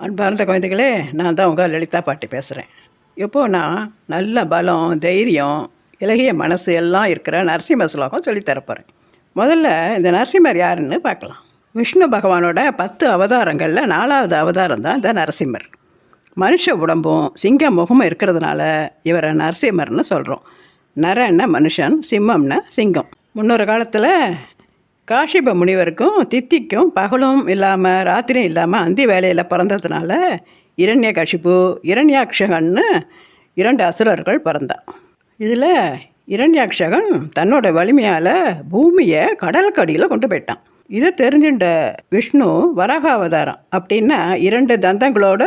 அன்பார்ந்த குழந்தைகளே, நான் தான் உங்கள் லலிதா பாட்டி பேசுகிறேன். இப்போது நான் நல்ல பலம், தைரியம், இலகிய மனசு எல்லாம் இருக்கிற நரசிம்ம ஸ்லோகம் சொல்லித்தரப்போகிறேன். முதல்ல இந்த நரசிம்மர் யாருன்னு பார்க்கலாம். விஷ்ணு பகவானோட 10 அவதாரங்களில் 4வது அவதாரம் தான் இந்த நரசிம்மர். மனுஷ உடம்பும் சிங்க முகமும் இருக்கிறதுனால இவரை நரசிம்மர்னு சொல்கிறோம். நரன்னா மனுஷன், சிம்மம்னா சிங்கம். முன்னொரு காலத்தில் காஷிப முனிவருக்கும் தித்திக்கும் பகலும் இல்லாமல் ராத்திரியும் இல்லாமல் அந்தி வேலையில் பிறந்ததுனால இரண்யகசிபு, இரண்யாக்ஷகன்னு 2 அசுரர்கள் பிறந்தான். இதில் இரண்யாக்ஷகன் தன்னோட வலிமையால் பூமியை கடலுக்கடியில் கொண்டு போயிட்டான். இதை தெரிஞ்சுட்ட விஷ்ணு வராக அவதாரம் அப்படின்னா 2 தந்தங்களோட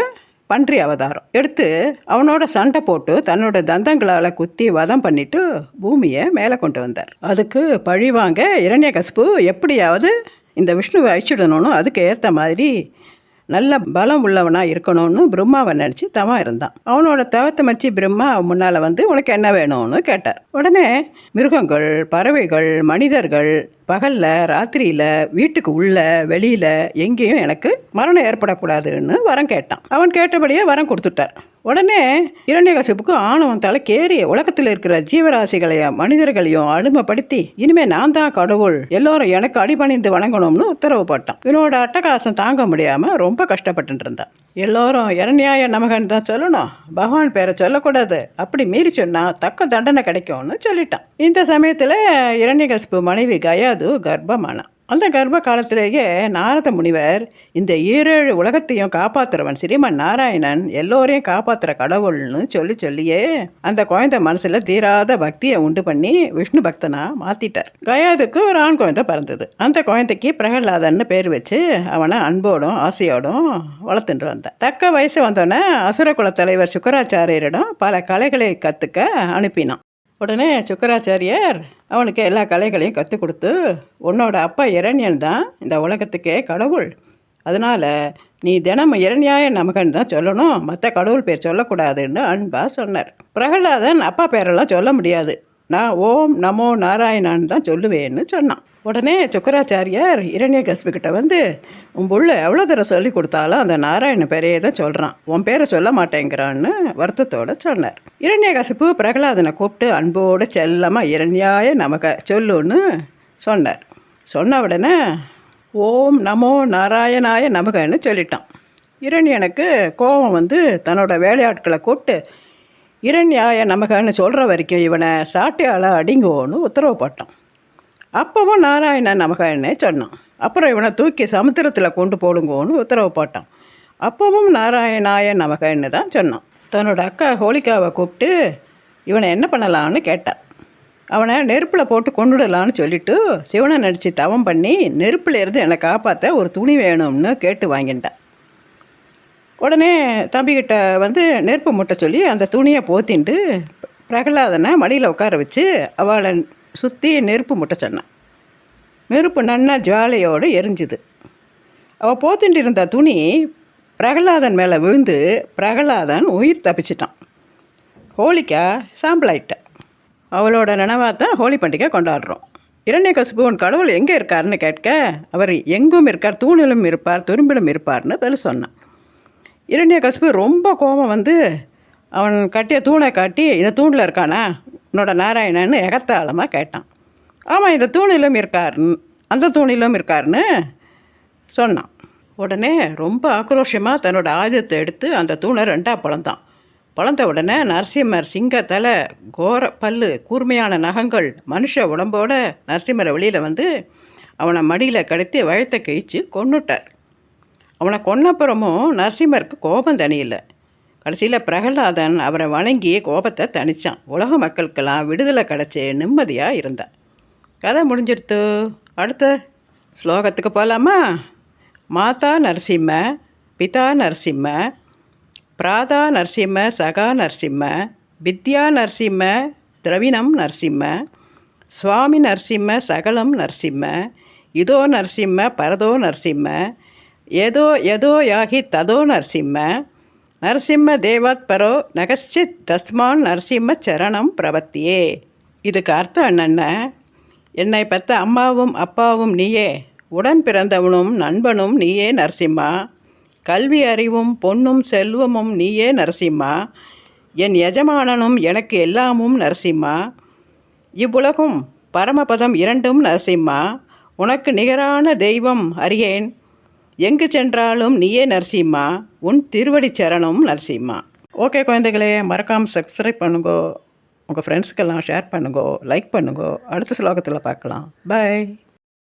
பன்றி அவதாரம் எடுத்து அவனோட சண்டை போட்டு தன்னோட தந்தங்களால் குத்தி வதம் பண்ணிட்டு பூமியை மேலே கொண்டு வந்தார். அதுக்கு பழிவாங்க இரண்யகசிபு எப்படியாவது இந்த விஷ்ணுவை அழிச்சிடணும்னு அதுக்கு ஏற்ற மாதிரி நல்ல பலம் உள்ளவனாக இருக்கணும்னு பிரம்மாவை நினச்சி தவம் இருந்தான். அவனோட தவத்தை மச்சி பிரம்மா முன்னால் வந்து உனக்கு என்ன வேணும்னு கேட்டார். உடனே மிருகங்கள், பறவைகள், மனிதர்கள் பகலில் ராத்திரியில் வீட்டுக்கு உள்ள வெளியில் எங்கேயும் எனக்கு மரணம் ஏற்படக்கூடாதுன்னு வரம் கேட்டான். அவன் கேட்டபடியே வரம் கொடுத்துட்டார். உடனே இரண்யகசிபுக்கு ஆணவம் தலைக்கேறி உலகத்தில் இருக்கிற ஜீவராசிகளையும் மனிதர்களையும் அடிமைப்படுத்தி இனிமேல் நான் தான் கடவுள், எல்லோரும் எனக்கு அடிபணிந்து வணங்கணும்னு உத்தரவு போட்டான். இவனோட அட்டகாசம் தாங்க முடியாமல் ரொம்ப கஷ்டப்பட்டு இருந்தான். எல்லோரும் இரண்யாய நமகன் தான் சொல்லணும், பகவான் பேரை சொல்லக்கூடாது, அப்படி மீறி சொன்னால் தக்க தண்டனை கிடைக்கும்னு சொல்லிட்டான். இந்த சமயத்தில் இரண்யகசிபு மனைவி கயாது கர்ப்பமானான். அந்த கர்ப்ப காலத்திலேயே நாரத முனிவர் இந்த 7 உலகத்தையும் காப்பாற்றுறவன் ஸ்ரீமன் நாராயணன், எல்லோரையும் காப்பாற்றுற கடவுள்னு சொல்லியே அந்த குழந்தை மனசில் தீராத பக்தியை உண்டு பண்ணி விஷ்ணு பக்தனா மாற்றிட்டார். கயாதுக்கு ஒரு ஆண் குழந்தை பிறந்தது. அந்த குழந்தைக்கு பிரகலாதன்னு பேர் வச்சு அவனை அன்போடும் ஆசையோடும் வளர்த்துட்டு வந்தான். தக்க வயசு வந்தோடனே அசுரகுல தலைவர் சுக்கராச்சாரியரிடம் பல கலைகளை கற்றுக்க அனுப்பினான். உடனே சுக்கராச்சாரியர் அவனுக்கு எல்லா கலைகளையும் கற்றுக் கொடுத்து, உன்னோட அப்பா இரண்யன் தான் இந்த உலகத்துக்கே கடவுள், அதனால் நீ தினமும் இரண்யாய நமகன் தான் சொல்லணும், மற்ற கடவுள் பேர் சொல்லக்கூடாதுன்னு அன்பாக சொன்னார். பிரகலாதன் அப்பா பேரெல்லாம் சொல்ல முடியாது, நான் ஓம் நமோ நாராயணான்னு தான் சொல்லுவேன்னு சொன்னான். உடனே சுக்கராச்சாரியார் இரண்யகசிபுக்கிட்ட வந்து, உன் புள்ள எவ்வளோ தடவை சொல்லி கொடுத்தாலும் அந்த நாராயண பேரையே தான் சொல்கிறான், உன் பேரை சொல்ல மாட்டேங்கிறான்னு வருத்தத்தோடு சொன்னார். இரண்யகசிபு பிரகலாதனை கூப்பிட்டு அன்போடு செல்லமாக இரண்யாய நமக சொல்லுன்னு சொன்னார். சொன்ன உடனே ஓம் நமோ நாராயணாய நமகன்னு சொல்லிட்டான். இரண்யனுக்கு கோபம் வந்து தன்னோட வேலையாட்களை கூப்பிட்டு இரண்யாய நமகன்னு சொல்கிற வரைக்கும் இவனை சாட்டையால் அடிங்கோன்னு உத்தரவு போட்டான். அப்பவும் நாராயணன் நமகன்னே சொன்னான். அப்புறம் இவனை தூக்கி சமுத்திரத்தில் கொண்டு போடுங்கோன்னு உத்தரவு போட்டான். அப்பவும் நாராயணாய நமகன்னு தான் சொன்னான். தன்னோட அக்கா ஹோலிகாவை கூப்பிட்டு இவனை என்ன பண்ணலான்னு கேட்டான். அவனை நெருப்பில் போட்டு கொண்டுடலான்னு சொல்லிவிட்டு சிவனை நடித்து தவம் பண்ணி நெருப்பில் இருந்து என்னை காப்பாற்ற ஒரு துணி வேணும்னு கேட்டு வாங்கிட்டான். உடனே தம்பிக்கிட்ட வந்து நெருப்பு முட்டை சொல்லி அந்த துணியை போத்தின்ட்டு பிரகலாதனை மடியில் உட்கார வச்சு அவளை சுற்றி நெருப்பு முட்டை சொன்னான். நெருப்பு நன்னா ஜுவாலையோடு எரிஞ்சுது. அவள் போத்தின்ட்டு இருந்த துணி பிரகலாதன் மேலே விழுந்து பிரகலாதன் உயிர் தப்பிச்சிட்டான். ஹோலிகா சாம்பலாயிட்டான். அவளோட நினைவாக தான் ஹோலி பண்டிகை கொண்டாடுறோம். இரண்யகசிபுவன் கடவுள் எங்கே இருக்காருன்னு கேட்க அவர் எங்கும் இருக்கார், தூணிலும் இருப்பார், துரும்பிலும் இருப்பார்னு பதில் சொன்னான். இரண்யகசிபு ரொம்ப கோபம் வந்து அவன் கட்டிய தூணை காட்டி, இந்த தூணில் இருக்கானா உன்னோட நாராயணன்னு எகத்தாளமாக கேட்டான். ஆமாம், இந்த தூணிலும் இருக்கார், அந்த தூணிலும் இருக்காருன்னு சொன்னான். உடனே ரொம்ப ஆக்ரோஷமாக தன்னோட ஆயுதத்தை எடுத்து அந்த தூணை 2ஆக பிளந்த உடனே நரசிம்மர் சிங்கத்தலை, கோர பல்லு, கூர்மையான நகங்கள், மனுஷ உடம்போட நரசிம்மரை வெளியில் வந்து அவனை மடியில் கடத்தி வயத்தை கிழிச்சு கொன்னுட்டார். அவனை கொன்னப்புறமும் நரசிம்மருக்கு கோபம் தனியில்லை. கடைசியில் பிரகலாதன் அவரை வணங்கி கோபத்தை தணித்தான். உலக மக்களுக்கெல்லாம் விடுதலை கிடச்சி நிம்மதியாக இருந்தான். கதை முடிஞ்சிடுத்து. அடுத்த ஸ்லோகத்துக்கு போகலாமா? மாதா நரசிம்ம, பிதா நரசிம்ம, பிராதா நரசிம்ம, சகா நரசிம்ம, வித்யா நரசிம்ம, திரவிணம் நரசிம்ம, சுவாமி நரசிம்ம, சகலம் நரசிம்ம, இதோ நரசிம்ம, பரதோ நரசிம்ம, ஏதோ ஏதோ யாகி ததோ நரசிம்ம, நரசிம்ம தேவாத் பரோ நகச்சித் தஸ்மான் நரசிம்ம சரணம் பிரபத்தியே. இதுக்கு அர்த்தம் என்னென்ன, என்னை பெற்ற அம்மாவும் அப்பாவும் நீயே, உடன் பிறந்தவனும் நண்பனும் நீயே நரசிம்மா, கல்வி அறிவும் பொன்னும் செல்வமும் நீயே நரசிம்மா, என் எஜமானனும் எனக்கு எல்லாமும் நரசிம்மா, இவ்வுலகும் பரமபதம் இரண்டும் நரசிம்மா, உனக்கு நிகரான தெய்வம் அறியேன், எங்கு சென்றாலும் நீயே நரசிம்மா, உன் திருவடி சரணம் நரசிம்மா. ஓகே குழந்தைகளே, மறக்காமல் சப்ஸ்கிரைப் பண்ணுங்கோ, உங்கள் ஃப்ரெண்ட்ஸுக்கெல்லாம் ஷேர் பண்ணுங்கோ, லைக் பண்ணுங்கோ. அடுத்த ஸ்லோகத்தில் பார்க்கலாம். பை.